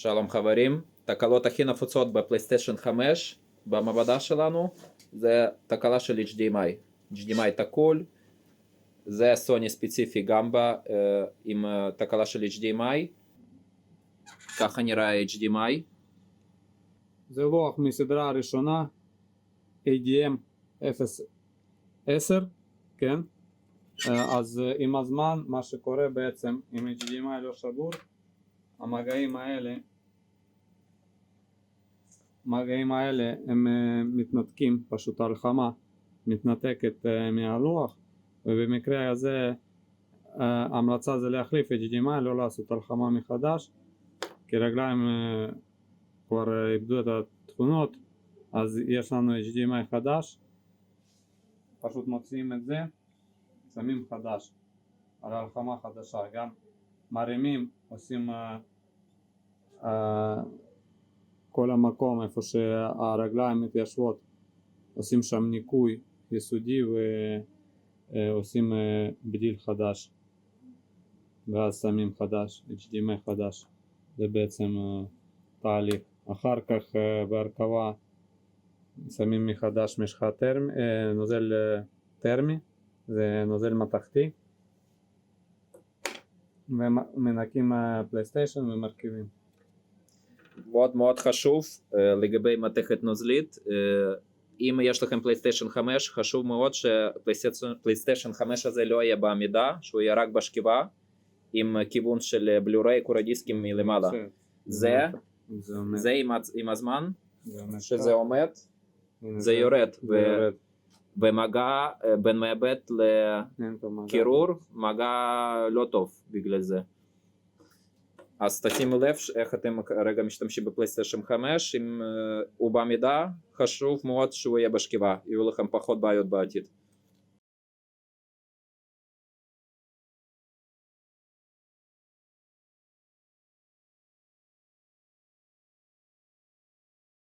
שלום חברים, תקלות הכי נפוצות בפלייסטיישן 5 במעבדה שלנו זה תקלה של HDMI. HDMI תקול, זה סוני ספציפי גם עם תקלה של HDMI. ככה נראה HDMI. זה לוח מסדרה הראשונה ADM 010, כן? אז עם הזמן מה שקורה בעצם אם HDMI לא שבור, המגעים האלה הם מתנתקים, פשוט הרחמה מתנתקת מהלוח, ובמקרה הזה ההמלצה זה להחליף HDMI, לא לעשות הרחמה מחדש, כי רגליים כבר איבדו את התכונות. אז יש לנו HDMI חדש, פשוט מוציאים את זה, שמים חדש על הרחמה חדשה, גם מרימים, עושים כל המקום איפה שהרגליים מתיישבות, עושים שם ניקוי יסודי ועושים בדיל חדש, ואז שמים חדש, HDMI חדש. זה בעצם תהליך. אחר כך בהרכבה שמים מחדש משחה נוזל טרמי, זה נוזל מתכתי, ומנקים פלייסטיישן ומרכיבים. מאוד מאוד חשוב לגבי מתכת נוזלית, אם יש לכם פלייסטיישן 5 חשוב מאוד שפלייסטיישן 5 הזה לא יהיה בעמידה, שהוא יהיה רק בשכיבה עם כיוון של בלוריי קורדיסקים מלמעלה. זה עם הזמן שזה עומד זה יורד, ומגע בין מעבד לקירור מגע לא טוב בגלל זה. אז תשימו לב איך אתם כרגע משתמשים בפלייסטיישן 5, אם הוא בעמידה חשוב מאוד שהוא יהיה בשכיבה, יהיו לכם פחות בעיות בעתיד.